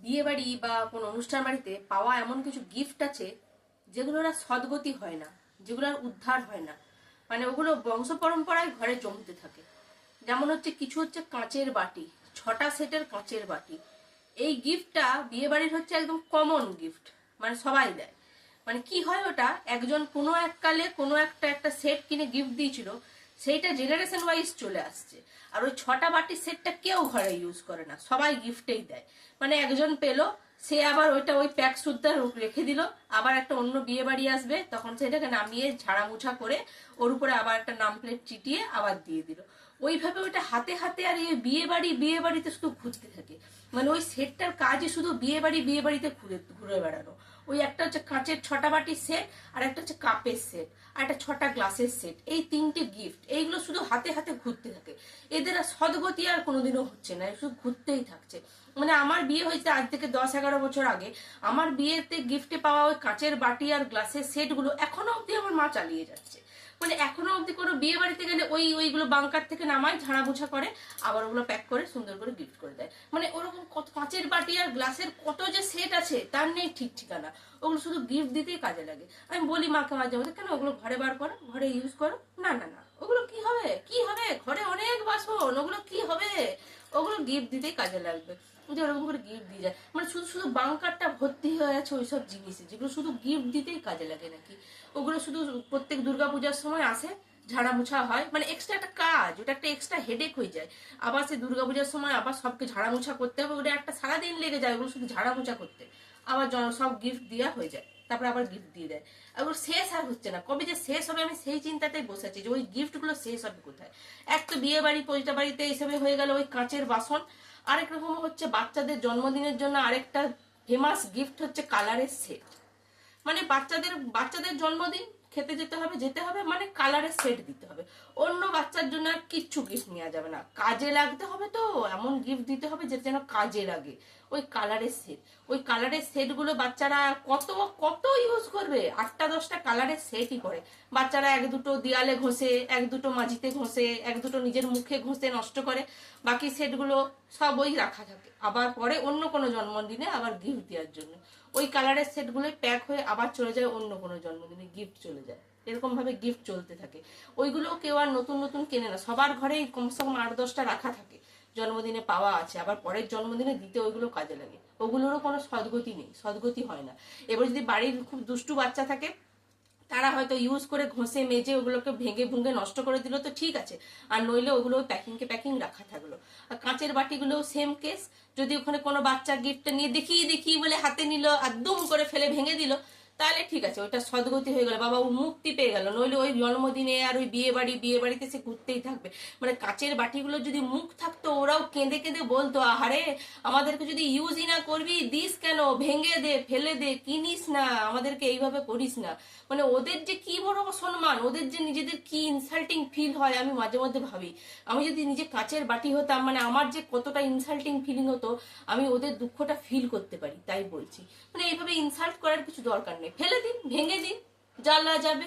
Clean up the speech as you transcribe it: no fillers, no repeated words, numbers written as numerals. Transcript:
বিয়ে বাড়ি বা কোনো অনুষ্ঠান বাড়িতে পাওয়া এমন কিছু গিফট আছে যেগুলোর আর সদ্গতি হয় না, যেগুলোর উদ্ধার হয় না, মানে ওগুলো বংশ পরম্পরায় ঘরে জমতে থাকে। যেমন হচ্ছে কিছু হচ্ছে কাঁচের বাটি, 6টা সেটের কাঁচের বাটি। এই গিফটটা বিয়ে বাড়ির হচ্ছে একদম কমন গিফট, মানে সবাই দেয়। মানে কি হয়, ওটা একজন কোনো এককালে কোনো একটা সেট কিনে গিফট দিয়েছিল, সেইটা জেনারেশন ওয়াইজ চলে আসছে। আর ওই 6টা বাটির সেটটা কেউ ঘরে ইউজ করে না, সবাই গিফটেই দেয়। মানে একজন পেলো, সে আবার ওইটা ওই প্যাক সুদ্ধা রেখে দিল, আবার একটা অন্য বিয়ে বাড়ি আসবে তখন সেটাকে নামিয়ে ঝাড়া মুছা করে ওর উপরে আবার একটা নাম প্লেট চিটিয়ে আবার দিয়ে দিল। ওইভাবে ওইটা হাতে হাতে আর এই বিয়ে বাড়িতে শুধু ঘুরতে থাকে। মানে ওই সেটটার কাজই শুধু বিয়ে বাড়িতে ঘুরে ঘুরে বেড়ানো। ওই একটা হচ্ছে কাঁচের 6টা বাটির সেট, আর একটা হচ্ছে কাপের সেট, আর একটা 6টা গ্লাসের সেট। এই 3টে গিফট, এইগুলো শুধু হাতে হাতে ঘুরতে থাকে। এদের আর সদ্গতি আর কোনোদিনও হচ্ছে না, শুধু ঘুরতেই থাকছে। মানে আমার বিয়ে হয়েছে আজ থেকে 10-11 বছর আগে। আমার বিয়েতে গিফটে পাওয়া ওই কাঁচের বাটি আর গ্লাসের সেটগুলো এখনো অব্দি আমার মা চালিয়ে যাচ্ছে। মানে এখনো অব্দি কোনো বিয়ে বাড়িতে গেলে ওইগুলো বাংকার থেকে নামায়, ঝাড়া মুছা করে, আবার ওগুলো প্যাক করে সুন্দর করে গিফট করে দেয়। মানে ওরকম কত কাঁচের বাটি আর গ্লাসের কত যে সেট আছে তার নেই ঠিক ঠিকানা। ওগুলো শুধু গিফট দিতেই কাজে লাগে। আমি বলি মাকে মাঝে মাঝে, কেন ওগুলো ঘরে বার করো, ঘরে ইউজ করো। না না না, ওগুলো কি হবে, কি হবে, ঘরে অনেক বাসন, ওগুলো কি হবে, ওগুলো গিফট দিতেই কাজে লাগবে। যে ওরকম করে গিফট দিয়ে যায়, মানে শুধু শুধু বাংকারটা ভর্তি হয়ে আছে ওইসব জিনিসে, যেগুলো শুধু গিফট দিতেই কাজে লাগে নাকি। ওগুলো শুধু প্রত্যেক দুর্গাপূজার সময় আসে, ঝাড়া মোছা হয়, মানে এক্সট্রা একটা কাজ, ওটা একটা এক্সট্রা হেডেক হয়ে যায়। আবার সে দুর্গাপূজার সময় আবার সবকে ঝাড়া মোছা করতে হবে, ওটা একটা সারাদিন লেগে যায় ওগুলো শুধু ঝাড়া মোছা করতে। আবার সব গিফট দেওয়া হয়ে যায়, তারপরে আবার গিফট দিয়ে দেয়। ওগুলো শেষ আর হচ্ছে না, কবে যে শেষ হবে আমি সেই চিন্তাতেই বসে আছি যে ওই গিফট গুলো শেষ হবে কোথায়। এক তো বিয়ে বাড়ি পৈতা বাড়িতে এইসবে হয়ে গেল ওই কাঁচের বাসন। আরেক রকম হচ্ছে বাচ্চাদের জন্মদিনের জন্য আরেকটা ফেমাস গিফট হচ্ছে কালারের সেট। মানে বাচ্চাদের জন্মদিন খেতে যেতে হবে, মানে কালারের সেট দিতে হবে। অন্য বাচ্চার জন্য আর কিচ্ছু গিফট নেওয়া যাবে না, কাজে লাগতে হবে, তো এমন গিফট দিতে হবে যেটা যেন কাজে লাগে। ওই কালারের সেট, ওই কালারের সেট গুলো বাচ্চারা কত কত ইউজ করবে। 8টা 10টা কালারের সেটই করে বাচ্চারা। এক দুটো দেয়ালে ঘষে, এক দুটো মাঝিতে ঘষে, এক দুটো নিজের মুখে ঘষে নষ্ট করে, বাকি সেটগুলো সব ওই রাখা থাকে। আবার পরে অন্য কোনো জন্মদিনে আবার গিফট দেওয়ার জন্য ওই কালারের সেটগুলো প্যাক হয়ে আবার চলে যায় অন্য কোনো জন্মদিনে, গিফট চলে যায়। এরকম ভাবে গিফট চলতে থাকে। ওইগুলো কেউ আর নতুন নতুন কেনে না, সবার ঘরেই কমসে কম 8-10টা রাখা থাকে। জন্মদিনে পাওয়া আছে, আবার পরের জন্মদিনে দিতে ওইগুলো কাজে লাগে। ওগুলোরও কোনো সদ্গতি নেই, সদ্গতি হয় না। এবার যদি বাড়ির খুব দুষ্টু বাচ্চা থাকে, তারা হয়তো ইউজ করে ঘষে মেজে ওগুলোকে ভেঙে ভুঙে নষ্ট করে দিল, তো ঠিক আছে। আর নইলে ওগুলো প্যাকিং রাখা থাকলো। আর কাঁচের বাটিগুলো সেম কেস। যদি ওখানে কোনো বাচ্চা গিফটটা নিয়ে দেখি বলে হাতে নিল আর দুম করে ফেলে ভেঙে দিল, তাহলে ঠিক আছে, ওইটা সদ্গতি হয়ে গেল, বাবা ও মুক্তি পেয়ে গেল। নইলে ওই জন্মদিনে আর ওই বিয়ে বাড়িতে সে ঘুরতেই থাকবে। মানে কাঁচের বাটিগুলো যদি মুখ থাকতো, ওরাও কেঁদে কেঁদে বলতো, আহারে আমাদেরকে যদি ইউজই না করবি, দিস কেন, ভেঙে দে, ফেলে দে, কিনিস না, আমাদেরকে এইভাবে করিস না। মানে ওদের যে কি বড় সম্মান, ওদের যে নিজেদের কি ইনসাল্টিং ফিল হয় আমি মাঝে মধ্যে ভাবি। আমি যদি নিজে কাঁচের বাটি হতাম, মানে আমার যে কতটা ইনসাল্টিং ফিলিং হতো, আমি ওদের দুঃখটা ফিল করতে পারি, তাই বলছি। মানে এইভাবে ইনসাল্ট করার কিছু দরকার নেই, ফেলে দিন, ভেঙে দিন, জ্বালা যাবে।